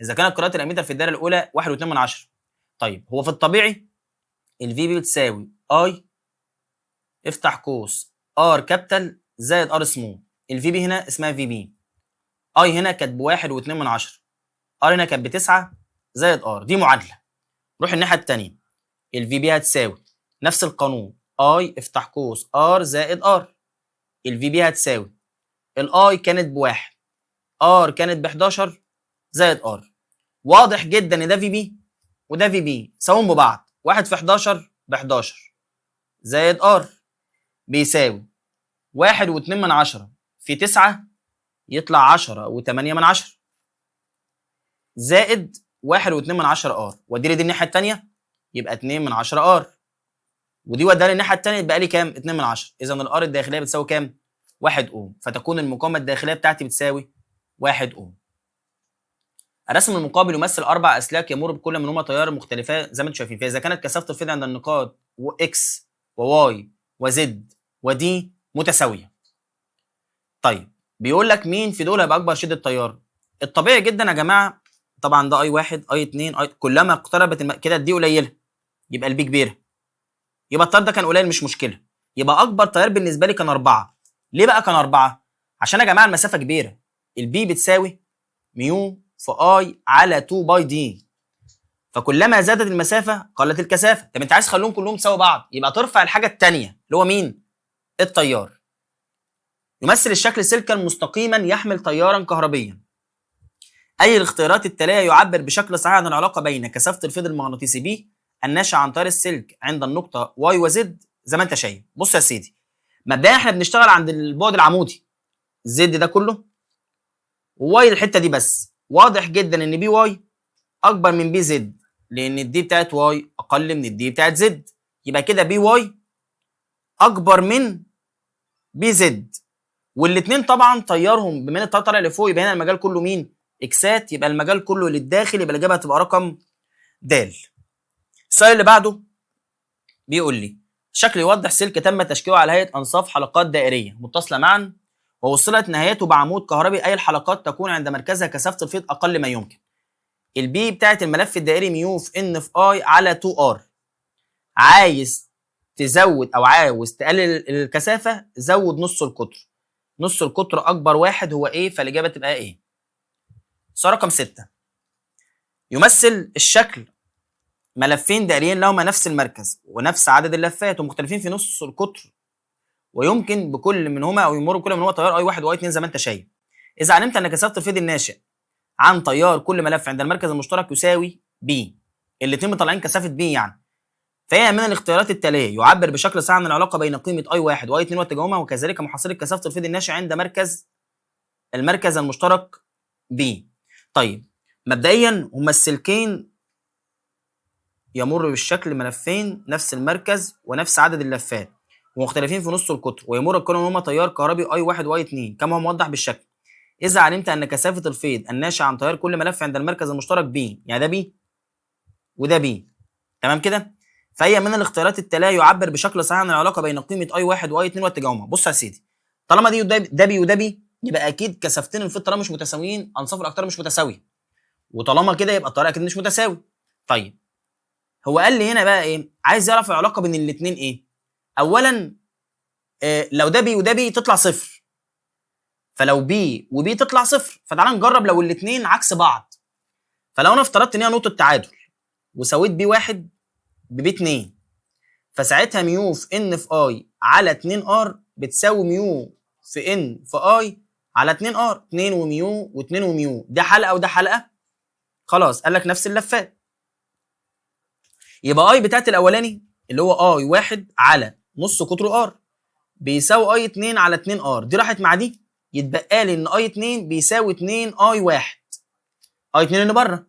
اذا كانت قراءه الاميتر في الدايره الاولى 1.2. طيب هو في الطبيعي الفي بي بتساوي اي افتح قوس ار كابيتال زائد ار سمول. الفي بي هنا اسمها في بي. اي هنا كانت ب 1.2، ار هنا كانت ب9 زائد ار. دي معادله. روح الناحيه الثانيه، الفي بي هتساوي نفس القانون اي افتح قوس ار زائد ار. الفي بي هتساوي الاي كانت بواحد، ار كانت ب 11 زائد ار. واضح جدا ان ده في بي وده في بي ساوون ببعض. 1 في 11 ب 11 زائد ار بيساوي 1.2 في 9 يطلع 10.8 زائد 1.2 ار. ودي لي دي الناحيه الثانيه يبقى 2 من 10 ار، ودي وديها لي الناحيه الثانيه يبقى لي كام؟ 2 من 10. اذا الار الداخليه بتساوي كام؟ 1 اوم. فتكون المقاومه الداخليه بتاعتي بتساوي 1 اوم. الرسم المقابل يمثل 4 اسلاك يمر بكل منهما تيار مختلفان زي ما انتم شايفين. فاذا كانت كثافه الفيض عند النقاط اكس وواي وزد ودي متساويه. طيب بيقول لك مين في دول هيبقى اكبر شده تيار؟ الطبيعي جدا يا جماعه طبعا ده اي 1 اي 2 اي، كلما اقتربت كده دي قليله يبقى البي كبيره. يبقى التيار ده كان قليل مش مشكله. يبقى اكبر تيار بالنسبه لي كان 4. ليه بقى كان 4؟ عشان يا جماعه المسافه كبيره. البي بتساوي ميو في اي على 2 باي دي. فكلما زادت المسافه قلت الكثافه. طب انت عايز تخليهم كلهم سوا بعض، يبقى ترفع الحاجه الثانيه اللي هو مين؟ التيار. يمثل الشكل سلكا مستقيما يحمل تيارا كهربيا. اي الاختيارات التاليه يعبر بشكل صحيح عن العلاقه بين كثافه الفيض المغناطيسي بي الناشئه عن تيار السلك عند النقطه واي وزد زي ما انت شايف. بص يا سيدي، مبدئيا احنا بنشتغل عند البعد العمودي زد ده كله وواي الحته دي بس. واضح جدا ان بي واي اكبر من بي زد، لان الدي بتاعت واي اقل من الدي بتاعت زد. يبقى كده بي واي اكبر من بي زد. والاثنين طبعا تيارهم بما ان التيار طالع لفوق يبقى هنا المجال كله مين؟ اكسات. يبقى المجال كله للداخل، يبقى الاجابه هتبقى رقم د. السؤال اللي بعده بيقول لي شكل يوضح سلك تم تشكيله على هيئه انصاف حلقات دائريه متصله معا ووصلت نهايته بعمود كهربي، اي الحلقات تكون عند مركزها كثافه الفيض اقل ما يمكن. البي بتاعت الملف الدائري ميو في ان في اي على 2 ار. عايز تزود او عاوز تقلل الكثافه، زود نص القطر. نص القطر اكبر واحد هو ايه؟ فالاجابه تبقى ايه. سؤال رقم 6. يمثل الشكل ملفين دائريين لهما نفس المركز ونفس عدد اللفات ومختلفين في نص القطر، ويمكن بكل منهما او يمر بكل منهما تيار اي 1 واي 2 زي ما انت شايف. اذا علمت ان كثافه الفيض الناشئ عن تيار كل ملف عند المركز المشترك يساوي بي، الاثنين مطلعين كثافه بي يعني، فهي من الاختيارات التاليه يعبر بشكل صحيح عن العلاقه بين قيمه اي 1 واي 2 واتجاههما، وكذلك محصله كثافه الفيض الناشئ عند المركز المشترك بي. طيب مبدئيا هما السلكين يمر بالشكل ملفين نفس المركز ونفس عدد اللفات ومختلفين في نص القطر، ويمر بكل منهما تيار كهربي اي 1 واي 2 كما هو موضح بالشكل. اذا علمت ان كثافه الفيض الناشئ عن تيار كل ملف عند المركز المشترك بي، يعني ده بي وده بي، تمام كده، فهي من الاختيارات التاليه يعبر بشكل صحيح عن العلاقه بين قيمه اي 1 واي 2 واتجاههما. بص يا سيدي، طالما دي ده بي وده بي، يبقى اكيد كثافتين الفيض طالما مش متساويين انصاف الاقطار مش متساويه، وطالما كده يبقى التيار اكيد مش متساوي. طيب هو قال لي هنا بقى ايه؟ عايز يعرف العلاقه بين الاثنين ايه؟ اولا لو ده بي وده بي تطلع صفر، فلو بي وبي تطلع صفر، فتعال نجرب لو الاثنين عكس بعض. فلو انا افترضت ان هي نقطه تعادل وسويت بي 1 ببي 2، فساعتها ميو في ان في اي على 2 ار بتساوي ميو في ان في اي على 2 ار، 2 وميو و2 وميو. ده حلقه وده حلقه، خلاص قال لك نفس اللفات. يبقى اي بتاعت الاولاني اللي هو اي 1 على نص قطر ار بيساوي اي 2 على 2 ار، دي راحت مع دي، يتبقى لي ان اي 2 بيساوي 2 اي 1. اي 2 اللي بره،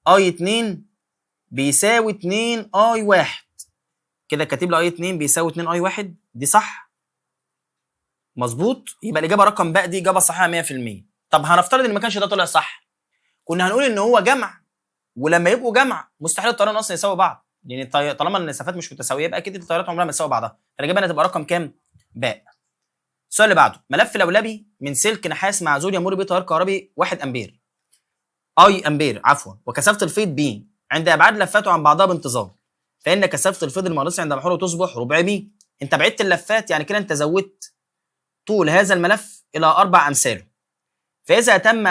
اي 2 بيساوي 2 اي 1 كده، كاتب لي اي 2 بيساوي 2 اي 1، دي صح؟ مظبوط. يبقى الاجابه رقم باء دي اجابه صحيحه 100%. طب هنفترض ان ما كانش ده طلع صح، كنا هنقول ان هو جمع، ولما يبقوا جمع مستحيل التيارين اصلا يساوي بعض، لان طالما المسافات مش متساويه يبقى اكيد التيارات عمرها ما تساوي بعضها، فالاجابه هتبقى رقم كام؟ باء. السؤال اللي بعده، ملف لولبي من سلك نحاس معزول يمر به تيار كهربي 1 امبير، اي امبير عفوا، وكثافه الفيض بي عند ابعاد لفاته عن بعضها بانتظام، فان كثافه الفيض المغناطيسي عند محوره تصبح ربع بي. انت بعدت اللفات، يعني كده انت زودت طول هذا الملف الى 4 امثاله. فاذا تم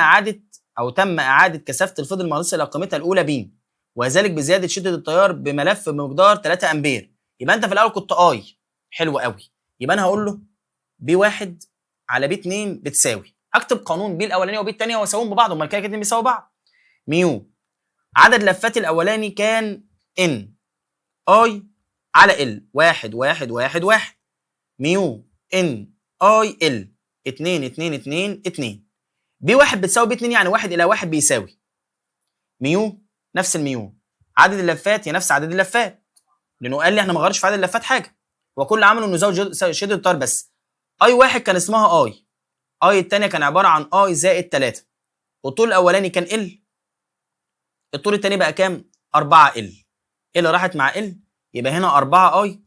اعاده كثافه الفيض المغناطيسي الى قيمتها الاولى ب، وذلك بزياده شده التيار بملف بمقدار 3 امبير، يبقى انت في الاول كنت اي، حلو قوي، يبقى انا هقول له بي 1 على بي 2 بتساوي، اكتب قانون بي الاولانيه وبي الثانيه واساويهم ببعض، امال كده الاثنين بيساووا بعض. ميو عدد لفات الاولاني كان ان اي على ال 1 1 1 1، ميو ان اي ال 2 2 2 2. بي 1 بتساوي بي 2، يعني 1 الى 1 بيساوي ميو نفس الميو، عدد اللفات هي نفس عدد اللفات، لانه قال لي احنا ما غيرش في عدد اللفات حاجه، وكل عمله انه يزود شده التيار بس. اي 1 كان اسمها اي الثانيه كان عباره عن اي زائد 3، والطول الاولاني كان ال، الطول الثاني بقى كام؟ 4 ال راحت مع ال، يبقى هنا 4 اي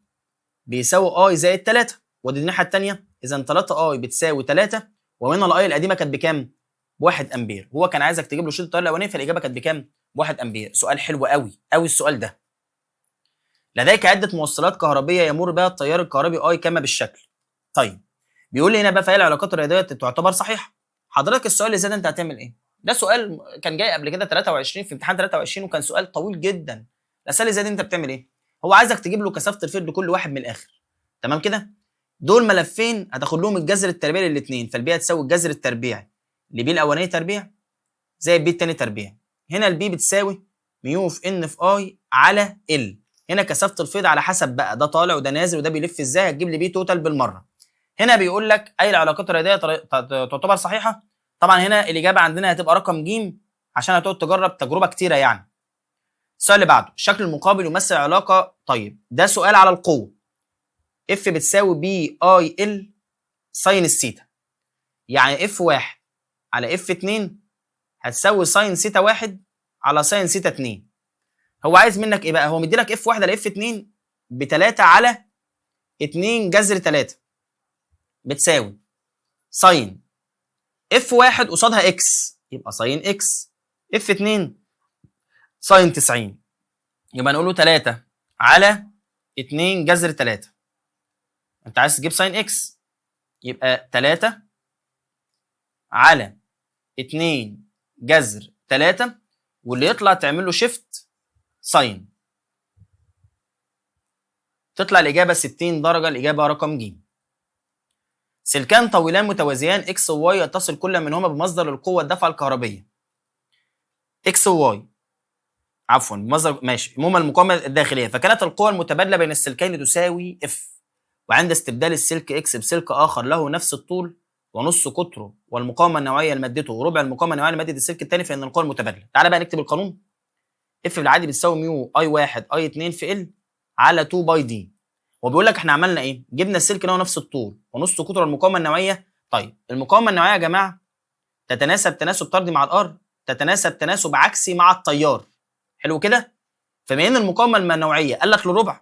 بيساوي اي زائد 3، ودي الناحيه الثانيه، اذا 3 اي بتساوي 3، وهنا الاي القديمه كانت بكام؟ 1 امبير. هو كان عايزك تجيب له شده التيار الاولاني، فالاجابه كانت بكام؟ 1 امبير. سؤال حلو قوي قوي السؤال ده. لديك عده موصلات كهربيه يمر بها التيار الكهربي اي كما بالشكل. طيب بيقول لي هنا بقى، فهي العلاقات الرياضيه تعتبر صحيحه. حضرتك السؤال اللي زي ده انت هتعمل ايه؟ ده سؤال كان جاي قبل كده 23 في امتحان 23، وكان سؤال طويل جدا. الاسئله اللي زي دي انت بتعمل ايه؟ هو عايزك تجيب له كثافه الفيض لكل واحد من الاخر، تمام كده؟ دول ملفين هتاخد لهم الجذر التربيعي للاثنين، فالبي هتساوي الجذر التربيعي لبي الاولاني تربيع زي بي الثاني تربيع. هنا البي بتساوي ميو في ان في اي على ال، هنا كثافه الفيض على حسب بقى ده طالع وده نازل وده بيلف ازاي، هتجيب لي بي توتال بالمره. هنا بيقول لك اي العلاقات الرياضيه تعتبر صحيحه. طبعا هنا الاجابه عندنا هتبقى رقم ج، عشان هتقعد تجرب تجربه كتيره يعني. السؤال اللي بعده، الشكل المقابل يمثل علاقه. طيب ده سؤال على القوه، اف بتساوي بي اي ال ساين الثيتا، يعني اف 1 على اف 2 هتساوي ساين ثيتا 1 على ساين ثيتا 2. هو عايز منك ايه بقى؟ هو مدي لك اف 1 على اف 2 ب 3 على 2 جذر 3 بتساوي ساين اف 1 قصادها اكس، يبقى ساين اكس، اف 2 ساين 90، يبقى نقول له 3 على 2 جذر 3. انت عايز تجيب ساين اكس، يبقى 3 على 2 جذر 3، واللي يطلع تعمل له شيفت ساين، تطلع الاجابه 60 درجه، الاجابه رقم ج. سلكان طويلان متوازيان اكس وواي يتصل كل منهما بمصدر القوه الدفعه الكهربيه. اكس وواي عفوا بمصدر، ماشي، عموما المقاومه الداخليه، فكانت القوه المتبادله بين السلكين تساوي اف، وعند استبدال السلك اكس بسلك اخر له نفس الطول ونص قطره والمقاومه النوعيه لمادته وربع المقاومه النوعيه لماده السلك الثاني، فان القوه المتبادله. تعالى بقى نكتب القانون. اف بالعادي بتساوي ميو اي 1 اي 2 في ال على 2 باي دي. وبيقول لك احنا عملنا ايه؟ جبنا السلك اللي هو نفس الطول ونص قطر المقاومه النوعيه. طيب المقاومه النوعيه يا جماعه تتناسب تناسب طردي مع الار، تتناسب تناسب عكسي مع التيار. حلو كده؟ فبما ان المقاومه النوعيه قال لك للربع،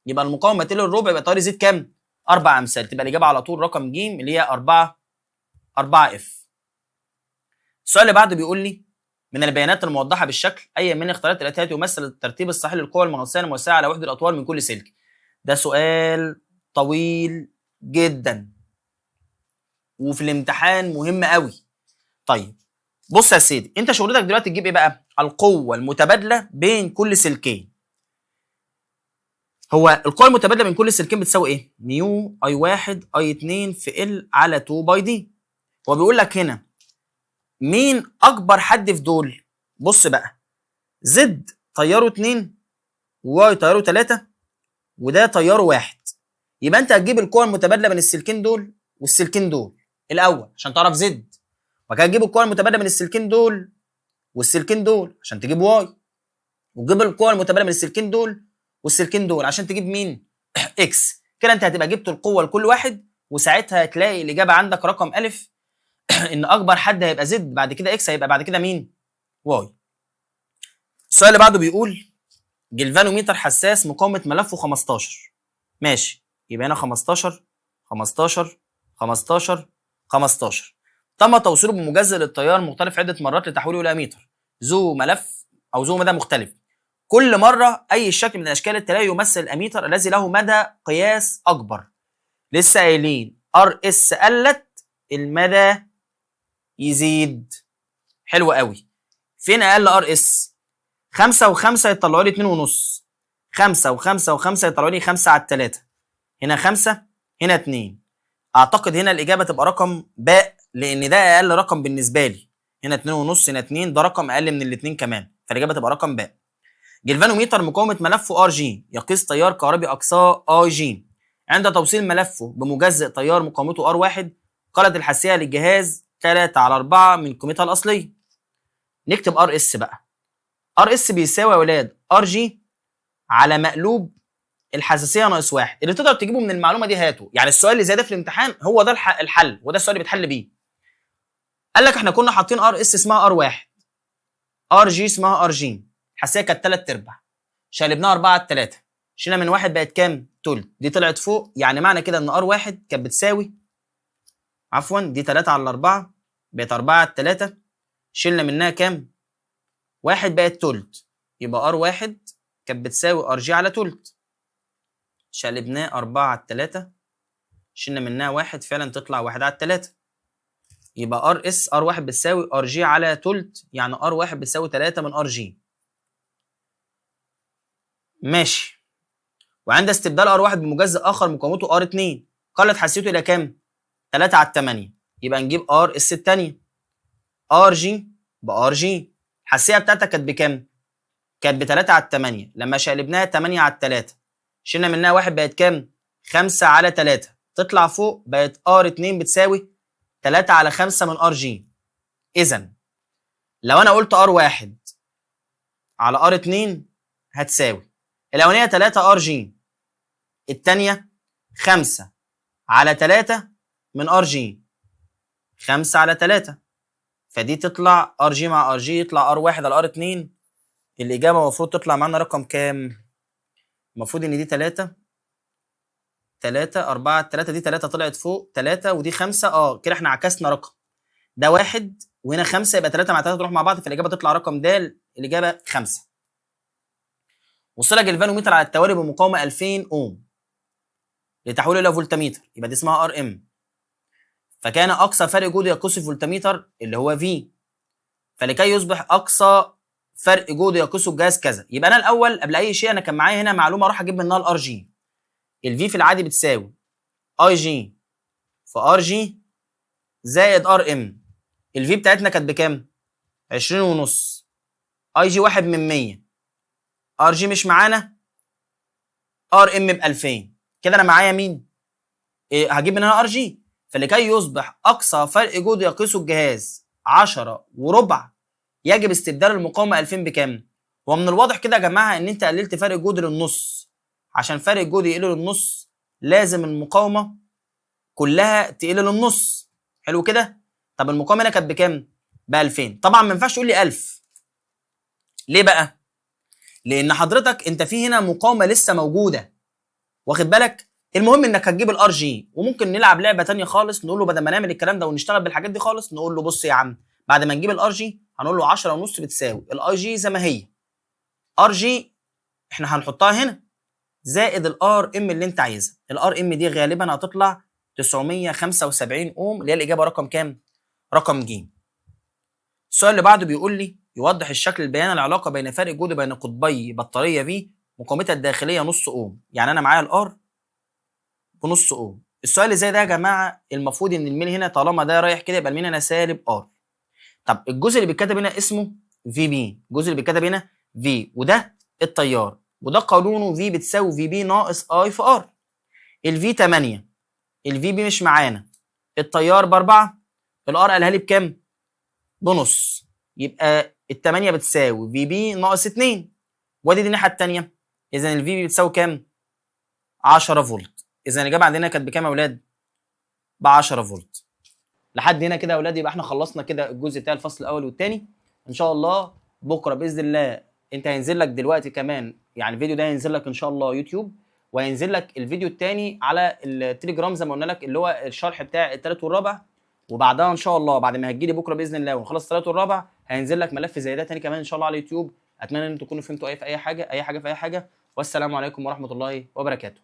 يبقى المقاومه تقل الربع، يبقى التيار يزيد كام؟ 4 امثال. تبقى الاجابه على طول رقم ج اللي هي 4 اف. السؤال اللي بعده بيقول لي من البيانات الموضحه بالشكل اي من اختيارات الاتيه يمثل الترتيب الصحيح للقوى المغناطيسيه الموسعه على وحده الاطوال من كل سلك. ده سؤال طويل جدا وفي الامتحان مهم قوي. طيب بص يا سيدي، انت شغلتك دلوقتي تجيب ايه بقى؟ القوه المتبادله بين كل سلكين. هو القوه المتبادله بين كل سلكين بتساوي ايه؟ ميو اي 1 اي 2 في ال على 2 باي دي. هو بيقول لك هنا مين اكبر حد في دول؟ بص بقى، زد تياره 2 وواي تياره 3 وده تياره 1. يبقى انت هتجيب القوه المتبادله بين السلكين دول والسلكين دول الاول عشان تعرف زد، وبعد كده تجيب القوه المتبادله بين السلكين دول والسلكين دول عشان تجيب واي، وتجيب القوه المتبادله بين السلكين دول والسلكين دول عشان تجيب مين؟ اكس. كده انت هتبقى جبت القوه لكل واحد، وساعتها هتلاقي الاجابه عندك رقم الف ان اكبر حد هيبقى زد، بعد كده اكس، هيبقى بعد كده مين؟ واي. السؤال اللي بعده بيقول جلفانوميتر حساس مقاومه ملفه 15. ماشي، يبقى هنا 15 15 15 15. تم توصيله بمجزء للتيار مختلف عده مرات لتحويله الى اميتر ذو ملف او ذو مدى مختلف. كل مره اي شكل من الاشكال التاليه يمثل الاميتر الذي له مدى قياس اكبر. لسه قايلين ار اس قلت المدى يزيد. حلو قوي. فين اقل ار اس؟ 5 و5 يطلعوا لي 2 ونص، 5 و5 و5 يطلعوا لي 5 على 3. هنا 5 هنا 2. اعتقد هنا الاجابه تبقى رقم باء، لان ده اقل رقم بالنسبه لي. هنا 2 ونص هنا 2، ده رقم اقل من الاثنين كمان، فالاجابه تبقى رقم باء. جلفانوميتر مقاومه ملفه ار جي يقيس تيار كهربي اقصاه اي جي. عند توصيل ملفه بمجزء تيار مقاومته ار 1 قالت الحساسيه للجهاز 3 على 4 من قيمتها الاصليه. نكتب ار اس بقى. ار اس بيساوي يا ولاد ار جي على مقلوب الحساسيه ناقص 1. اللي تقدر تجيبه من المعلومه دي هاته، يعني السؤال اللي زي ده في الامتحان هو ده الحل، وده السؤال اللي بيتحل بيه. قال لك احنا كنا حاطين ار اس اسمها ار 1، ار جي اسمها ار جي، الحساسيه كانت 3/4، شقلبناها 4 على 3، شلنا من 1 بقت كام؟ تلت، دي طلعت فوق، يعني معنى كده ان ار 1 كانت بتساوي عفوا دي 3 على 4 بقت 4 على 3، شلنا منها كام؟ 1 بقت تلت، يبقى ار 1 كانت بتساوي ار جي على تلت، شقلبناه 4 على 3، شلنا منها 1 فعلا تطلع 1 على 3، يبقى ار اس ار 1 بتساوي ار جي على تلت، يعني ار 1 بتساوي 3 من ار جي. ماشي. وعند استبدال ار 1 بمجزء اخر مقاومته ار 2 قلت حساسيته الى كام؟ 3 على 8، يبقى نجيب ار اس الثانيه ار جي بار جي. الحساسيه بتاعتك كانت بكام؟ كانت ب 3 على 8، لما شقلبناها 8 على 3 شلنا منها 1 بقت كام؟ 5 على 3، تطلع فوق بقت ار 2 بتساوي 3 على 5 من ار جي. اذا لو انا قلت ار 1 على ار 2 هتساوي الاولانيه 3 ار جي، الثانيه 5 على 3 من ار جي، 5 على 3، فدي تطلع ار جي مع ار جي يطلع ار 1 على ار 2 الاجابه المفروض تطلع معانا رقم كام؟ المفروض ان دي 3 4 3 دي 3 طلعت فوق 3 ودي 5. كده احنا عكسنا رقم، ده 1 وهنا 5 يبقى 3 مع 3 تروح مع بعض فالاجابه تطلع رقم د. الاجابه 5. وصل جلفانومتر على التوالي بمقاومه 2000 اوم لتحويله الى فولتميتر، يبقى دي اسمها ار ام. فكان اقصى فرق جهد يقيس الفولتميتر اللي هو في، فلكي يصبح اقصى فرق جهد يقيسه الجهاز كذا. يبقى انا الاول قبل اي شيء انا كان معايا هنا معلومه اروح اجيب منها الار جي. الفي في العادي بتساوي اي جي في ار جي زائد ار ام. الفي بتاعتنا كانت بكام؟ 20 ونص. اي جي 1 من 100. ار جي مش معانا، ار ام ب 2000. كده انا معايا مين؟ هجيب من هنا ار جي. فلكي يصبح اقصى فرق جهد يقيسه الجهاز 10 وربع يجب استبدال المقاومه 2000 بكام؟ هو من الواضح كده يا جماعه ان انت قللت فرق جهد للنص. عشان فرق الجهد يقل للنص لازم المقاومه كلها تقل للنص. حلو كده؟ طب المقاومه هنا كانت بكام؟ ب 2000. طبعا ما ينفعش تقول لي 1000. ليه بقى؟ لان حضرتك انت في هنا مقاومه لسه موجوده، واخد بالك؟ المهم انك هتجيب الار جي. وممكن نلعب لعبه ثانيه خالص، نقول له بدل ما نعمل الكلام ده ونشتغل بالحاجات دي خالص، نقول له بص يا عم، بعد ما نجيب الار جي هنقول له 10 ونص بتساوي الاي جي زي ما هي، ار جي احنا هنحطها هنا زائد الار ام اللي انت عايزها. الار ام دي غالبا هتطلع 975 اوم، اللي هي الاجابه رقم كام؟ رقم ج. السؤال اللي بعده بيقول لي يوضح الشكل البياني العلاقه بين فرق جهد بين قطبي بطاريه في مقاومتها الداخليه نص اوم. يعني انا معايا الار بنص اوم. السؤال اللي زي ده يا جماعه المفروض ان الميل هنا طالما ده رايح كده يبقى الميل هنا سالب ار. طب الجزء اللي بيتكتب هنا اسمه في بي، الجزء اللي بيتكتب هنا في، وده التيار، وده قانونه في بتساوي في بي ناقص اي في ار. الفي 8، الفي بي مش معانا، التيار ب4، الار قالها لي بكام؟ بنص. يبقى ال8 بتساوي في بي ناقص 2، وادي دي الناحيه الثانيه. اذا الفي بي بتساوي كام؟ 10 فولت. اذا الاجابه عندنا كانت بكام يا اولاد؟ ب 10 فولت. لحد هنا كده يا اولاد يبقى احنا خلصنا كده الجزء بتاع الفصل الاول والثاني. ان شاء الله بكره باذن الله انت هينزل لك دلوقتي كمان، يعني الفيديو ده هينزل لك ان شاء الله يوتيوب، وهينزل لك الفيديو الثاني على التليجرام زي ما قلنا لك، اللي هو الشرح بتاع الثالث والرابع. وبعدها ان شاء الله بعد ما هتجيلي بكره باذن الله ونخلص الثالث والرابع هينزل لك ملف زي ده تاني كمان ان شاء الله على اليوتيوب. اتمنى ان انتم تكونوا فهمتوا في اي حاجه، والسلام عليكم ورحمه الله وبركاته.